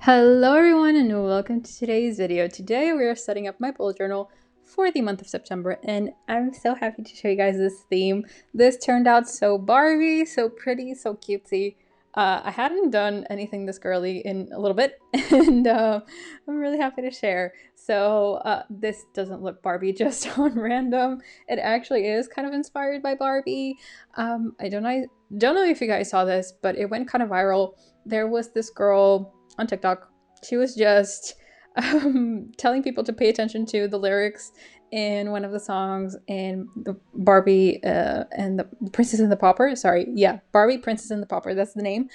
Hello everyone and welcome to today's video. Today we are setting up my bullet journal for the month of September and I'm so happy to show you guys this theme. This turned out so Barbie, so pretty, so cutesy. I hadn't done anything this girly in a little bit and I'm really happy to share. So this doesn't look Barbie just on random. It actually is kind of inspired by Barbie. I don't know if you guys saw this, but it went kind of viral. There was this girl on TikTok. She was just telling people to pay attention to the lyrics in one of the songs in the Barbie and the Princess and the Pauper. Sorry, yeah, Barbie, Princess and the Pauper. That's the name.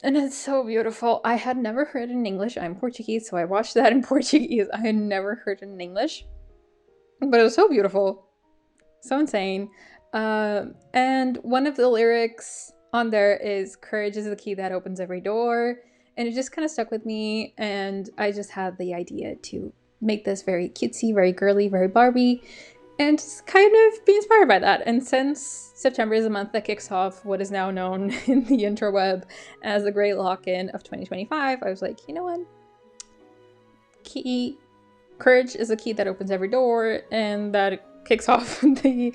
And it's so beautiful. I had never heard it in English. I'm Portuguese, so I watched that in Portuguese. I had never heard it in English, but it was so beautiful, so insane. And one of the lyrics on there is "Courage is the key that opens every door." And it just kind of stuck with me, and I just had the idea to make this very cutesy, very girly, very Barbie, and just kind of be inspired by that. And since September is a month that kicks off what is now known in the interweb as the Great Lock-In of 2025, I was like, you know what? Courage is a key that opens every door, and that kicks off the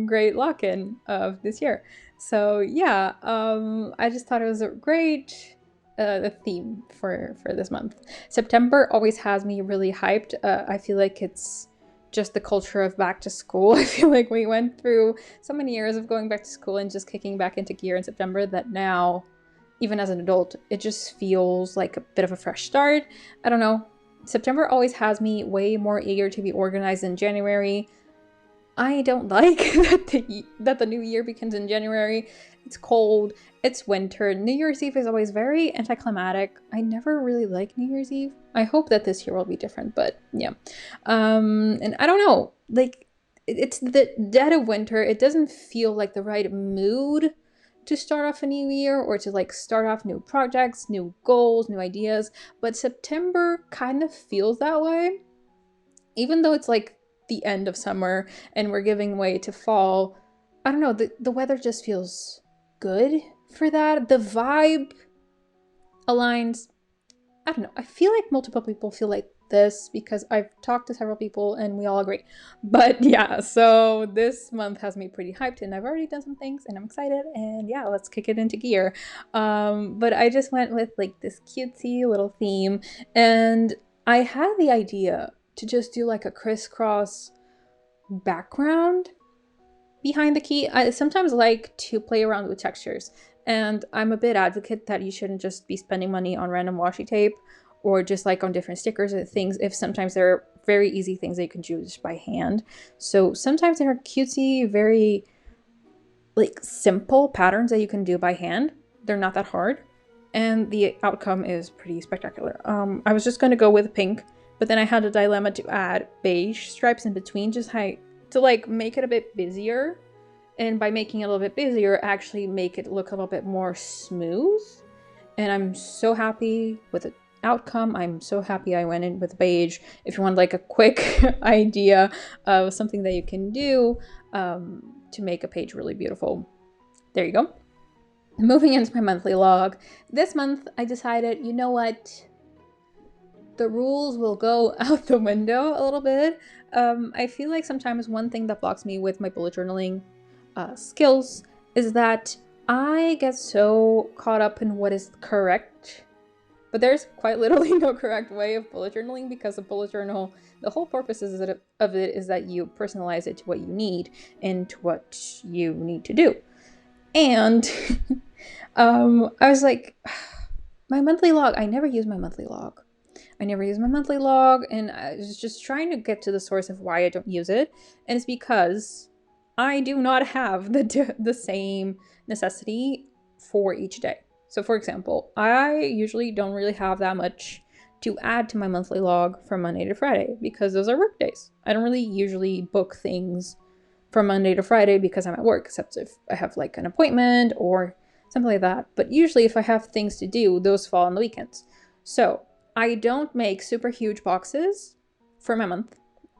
Great Lock-In of this year. So yeah, I just thought it was a great the theme for this month. September always has me really hyped. I feel like it's just the culture of back to school. I feel like we went through so many years of going back to school and just kicking back into gear in September that now, even as an adult, it just feels like a bit of a fresh start. I don't know. September always has me way more eager to be organized than January. I don't like that the new year begins in January. It's cold, it's winter. New Year's Eve is always very anticlimactic. I never really like New Year's Eve. I hope that this year will be different, but yeah. And I don't know, like, it's the dead of winter. It doesn't feel like the right mood to start off a new year or to like start off new projects, new goals, new ideas. But September kind of feels that way, even though it's like the end of summer and we're giving way to fall. I don't know, the weather just feels good for that. The vibe aligns. I don't know, I feel like multiple people feel like this because I've talked to several people and we all agree. But yeah, so this month has me pretty hyped and I've already done some things and I'm excited, and yeah, let's kick it into gear. But I just went with like this cutesy little theme, and I had the idea to just do like a crisscross background behind the key. I sometimes like to play around with textures, and I'm a bit advocate that you shouldn't just be spending money on random washi tape or just like on different stickers or things if sometimes there are very easy things that you can do just by hand. So sometimes there are cutesy, very like simple patterns that you can do by hand. They're not that hard, and the outcome is pretty spectacular. I was just going to go with pink, but then I had a dilemma to add beige stripes in between just to like make it a bit busier. And by making it a little bit busier, actually make it look a little bit more smooth. And I'm so happy with the outcome. I'm so happy I went in with beige. If you want like a quick idea of something that you can do to make a page really beautiful, there you go. Moving into my monthly log. This month I decided, you know what? The rules will go out the window a little bit. I feel like sometimes one thing that blocks me with my bullet journaling skills is that I get so caught up in what is correct. But there's quite literally no correct way of bullet journaling, because a bullet journal, the whole purpose of it is that you personalize it to what you need and to what you need to do. And I was like, my monthly log, I never use my monthly log. And I was just trying to get to the source of why I don't use it. And it's because I do not have the same necessity for each day. So for example, I usually don't really have that much to add to my monthly log from Monday to Friday because those are work days. I don't really usually book things from Monday to Friday because I'm at work, except if I have like an appointment or something like that. But usually if I have things to do, those fall on the weekends. So I don't make super huge boxes for my month.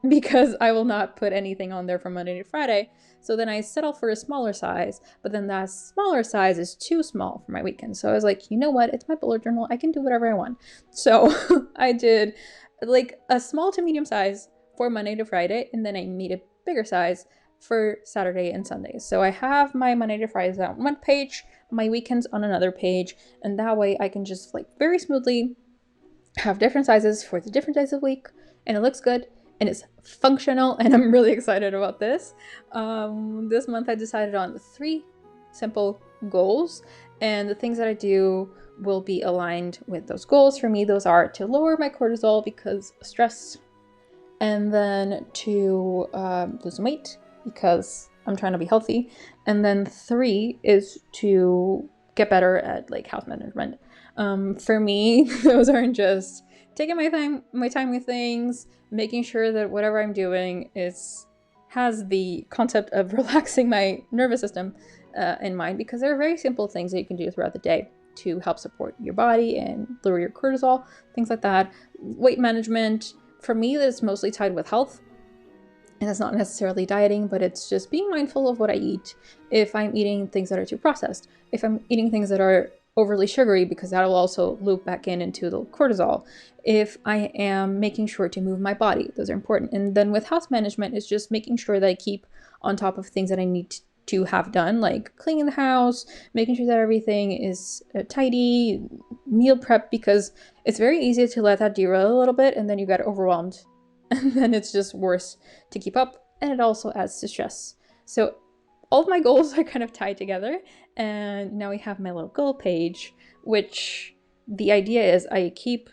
because I will not put anything on there from Monday to Friday. So then I settle for a smaller size, but then that smaller size is too small for my weekend. So I was like, you know what? It's my bullet journal. I can do whatever I want. So I did like a small to medium size for Monday to Friday, and then I made a bigger size for Saturday and Sunday. So I have my Monday to Fridays on one page, my weekends on another page, and that way I can just like very smoothly have different sizes for the different days of the week, and it looks good and it's functional, and I'm really excited about this. This month I decided on 3 simple goals, and the things that I do will be aligned with those goals. For me, those are to lower my cortisol because of stress, and then to lose some weight because I'm trying to be healthy, and then 3 is to get better at like house management. For me, those aren't just taking my time with things, making sure that whatever I'm doing has the concept of relaxing my nervous system in mind, because there are very simple things that you can do throughout the day to help support your body and lower your cortisol, things like that. Weight management, for me, that's mostly tied with health. And it's not necessarily dieting, but it's just being mindful of what I eat. If I'm eating things that are too processed, if I'm eating things that are overly sugary, because that'll also loop back into the cortisol. If I am making sure to move my body, those are important. And then with house management, it's just making sure that I keep on top of things that I need to have done, like cleaning the house, making sure that everything is tidy, meal prep, because it's very easy to let that derail a little bit and then you get overwhelmed. And then it's just worse to keep up, and it also adds to stress. So all of my goals are kind of tied together, and now we have my little goal page, which the idea is I keep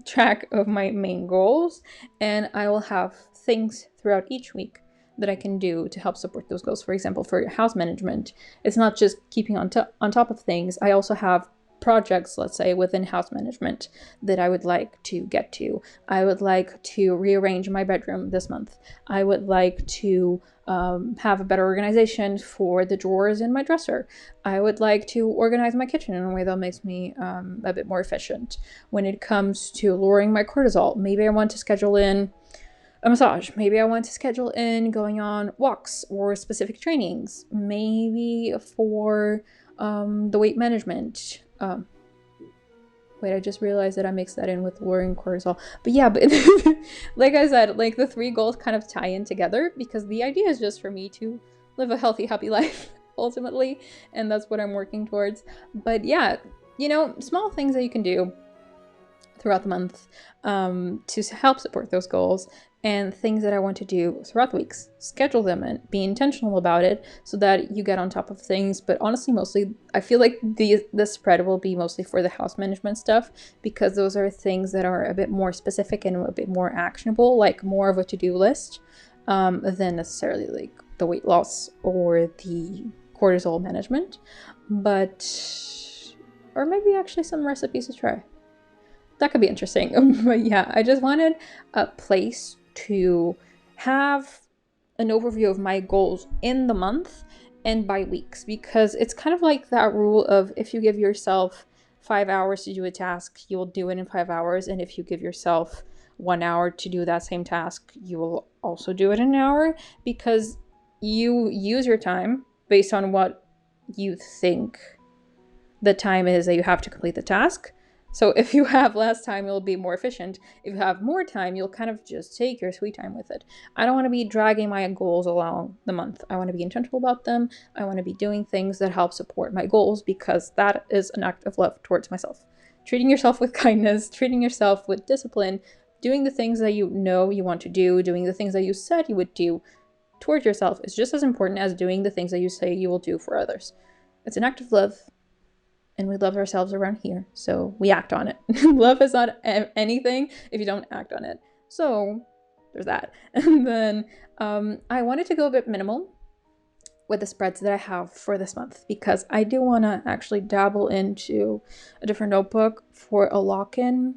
track of my main goals, and I will have things throughout each week that I can do to help support those goals. For example, for house management, it's not just keeping on top of things. I also have projects, let's say, within house management that I would like to get to. I would like to rearrange my bedroom this month. I would like to have a better organization for the drawers in my dresser. I would like to organize my kitchen in a way that makes me a bit more efficient. When it comes to lowering my cortisol, maybe I want to schedule in a massage. Maybe I want to schedule in going on walks or specific trainings. Maybe for the weight management. Wait, I just realized that I mixed that in with lowering cortisol. But yeah, but like I said, like the 3 goals kind of tie in together, because the idea is just for me to live a healthy, happy life ultimately, and that's what I'm working towards. But yeah, small things that you can do throughout the month to help support those goals, and things that I want to do throughout the weeks. Schedule them and be intentional about it so that you get on top of things. But honestly, mostly, I feel like the spread will be mostly for the house management stuff, because those are things that are a bit more specific and a bit more actionable, like more of a to-do list than necessarily like the weight loss or the cortisol management. Or maybe actually some recipes to try. That could be interesting. But yeah, I just wanted a place to have an overview of my goals in the month and by weeks, because it's kind of like that rule of if you give yourself 5 hours to do a task, you will do it in 5 hours. And if you give yourself 1 hour to do that same task, you will also do it in an hour, because you use your time based on what you think the time is that you have to complete the task. So if you have less time, you'll be more efficient. If you have more time, you'll kind of just take your sweet time with it. I don't want to be dragging my goals along the month. I want to be intentional about them. I want to be doing things that help support my goals, because that is an act of love towards myself. Treating yourself with kindness, treating yourself with discipline, doing the things that you know you want to do, doing the things that you said you would do towards yourself is just as important as doing the things that you say you will do for others. It's an act of love. And we love ourselves around here, so we act on it. Love is not anything if you don't act on it. So there's that. And then I wanted to go a bit minimal with the spreads that I have for this month, because I do want to actually dabble into a different notebook for a lock-in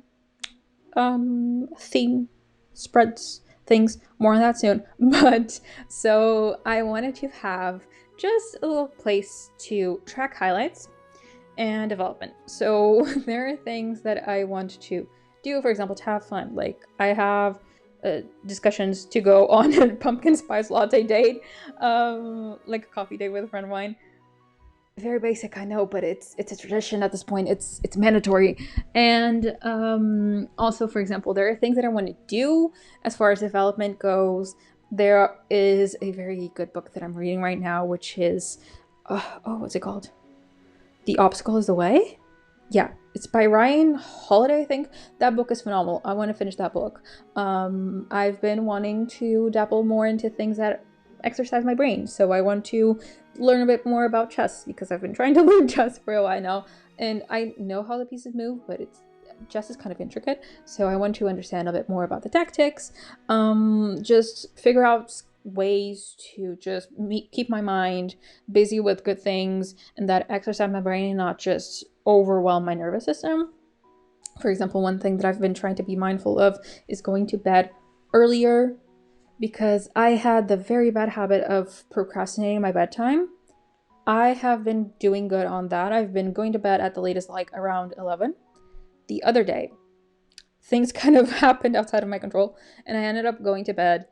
theme, spreads, things. More on that soon. But so I wanted to have just a little place to track highlights and development. So there are things that I want to do, for example, to have fun. Like I have discussions to go on a pumpkin spice latte date, like a coffee date with a friend of mine. Very basic, I know, but it's a tradition at this point. It's mandatory. And also, for example, there are things that I want to do as far as development goes. There is a very good book that I'm reading right now, which is what's it called? The Obstacle is the Way? Yeah, it's by Ryan Holiday, I think. That book is phenomenal. I want to finish that book. I've been wanting to dabble more into things that exercise my brain. So I want to learn a bit more about chess, because I've been trying to learn chess for a while now. And I know how the pieces move, but chess is kind of intricate. So I want to understand a bit more about the tactics. Just figure out ways to just keep my mind busy with good things and that exercise my brain and not just overwhelm my nervous system. For example, one thing that I've been trying to be mindful of is going to bed earlier, because I had the very bad habit of procrastinating my bedtime. I have been doing good on that. I've been going to bed at the latest like around 11. The other day, things kind of happened outside of my control, and I ended up going to bed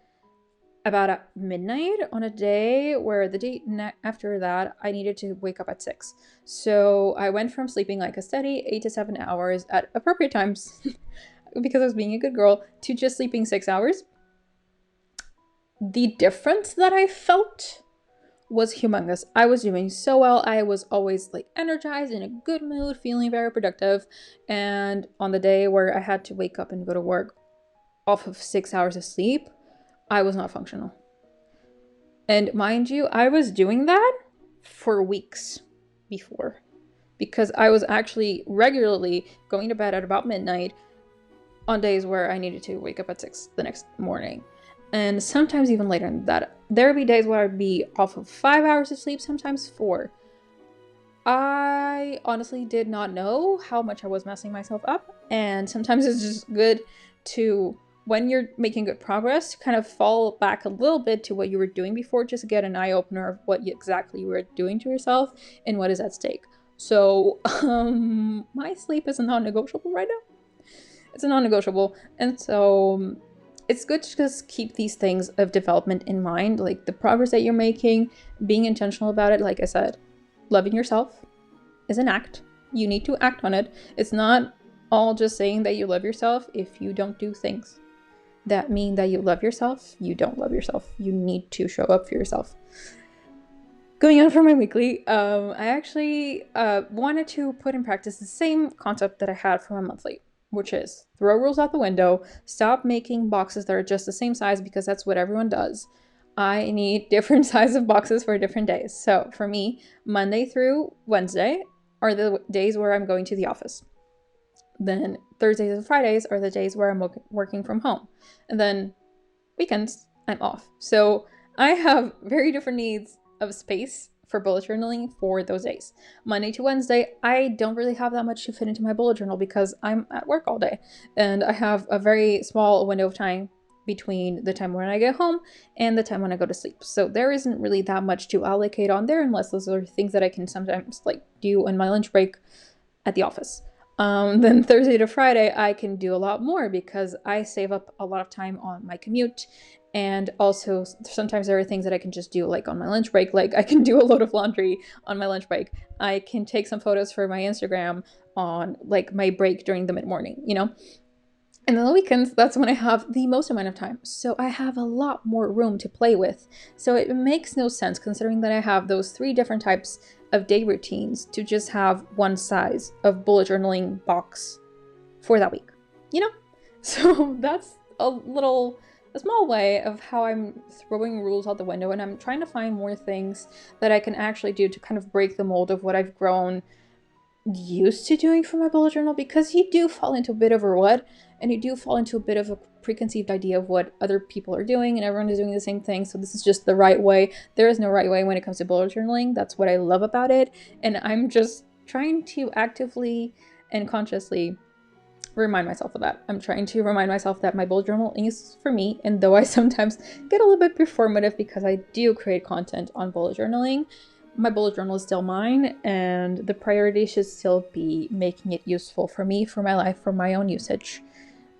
about at midnight on a day where the day after that I needed to wake up at 6. So I went from sleeping like a steady 8 to 7 hours at appropriate times because I was being a good girl, to just sleeping 6 hours. The difference that I felt was humongous. I was doing so well. I was always like energized, in a good mood, feeling very productive. And on the day where I had to wake up and go to work off of 6 hours of sleep, I was not functional. And mind you, I was doing that for weeks before, because I was actually regularly going to bed at about midnight on days where I needed to wake up at 6 the next morning. And sometimes even later than that. There would be days where I'd be off of 5 hours of sleep, sometimes 4. I honestly did not know how much I was messing myself up. And sometimes it's just good to, when you're making good progress, kind of fall back a little bit to what you were doing before, just to get an eye-opener of what exactly you were doing to yourself and what is at stake. So my sleep is a non-negotiable right now. It's a non-negotiable. And so it's good to just keep these things of development in mind, like the progress that you're making, being intentional about it. Like I said, loving yourself is an act. You need to act on it. It's not all just saying that you love yourself if you don't do things that mean that you love yourself. You don't love yourself. You need to show up for yourself. Going on for my weekly, I actually wanted to put in practice the same concept that I had for my monthly, which is throw rules out the window, stop making boxes that are just the same size, because that's what everyone does. I need different size of boxes for different days. So for me, Monday through Wednesday are the days where I'm going to the office. Then Thursdays and Fridays are the days where I'm working from home. And then weekends, I'm off. So I have very different needs of space for bullet journaling for those days. Monday to Wednesday, I don't really have that much to fit into my bullet journal because I'm at work all day. And I have a very small window of time between the time when I get home and the time when I go to sleep. So there isn't really that much to allocate on there, unless those are things that I can sometimes like do on my lunch break at the office. Then Thursday to Friday, I can do a lot more because I save up a lot of time on my commute. And also sometimes there are things that I can just do like on my lunch break. Like I can do a load of laundry on my lunch break. I can take some photos for my Instagram on like my break during the mid-morning, you know? And then the weekends, that's when I have the most amount of time. So I have a lot more room to play with. So it makes no sense, considering that I have those 3 different types of day routines, to just have one size of bullet journaling box for that week, you know? So that's a small way of how I'm throwing rules out the window, and I'm trying to find more things that I can actually do to kind of break the mold of what I've grown used to doing for my bullet journal, because you do fall into a bit of a rut, and you do fall into a bit of a preconceived idea of what other people are doing, and everyone is doing the same thing, so this is just the right way. There is no right way when it comes to bullet journaling. That's what I love about it, and I'm just trying to actively and consciously remind myself of that. I'm trying to remind myself that my bullet journal is for me, and though I sometimes get a little bit performative because I do create content on bullet journaling, my bullet journal is still mine, and the priority should still be making it useful for me, for my life, for my own usage.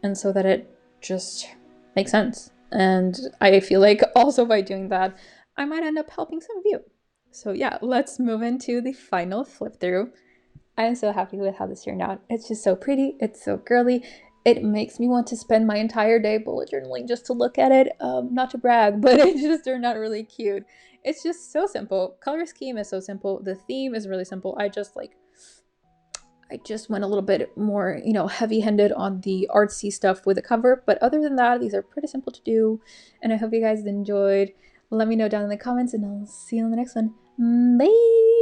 And so that it just makes sense. And I feel like also by doing that, I might end up helping some of you. So yeah, let's move into the final flip through. I'm so happy with how this turned out. It's just so pretty. It's so girly. It makes me want to spend my entire day bullet journaling just to look at it. Not to brag, but it just turned out really cute. It's just so simple. Color scheme is so simple. The theme is really simple. I just went a little bit more, heavy-handed on the artsy stuff with the cover. But other than that, these are pretty simple to do. And I hope you guys enjoyed. Let me know down in the comments, and I'll see you on the next one. Bye!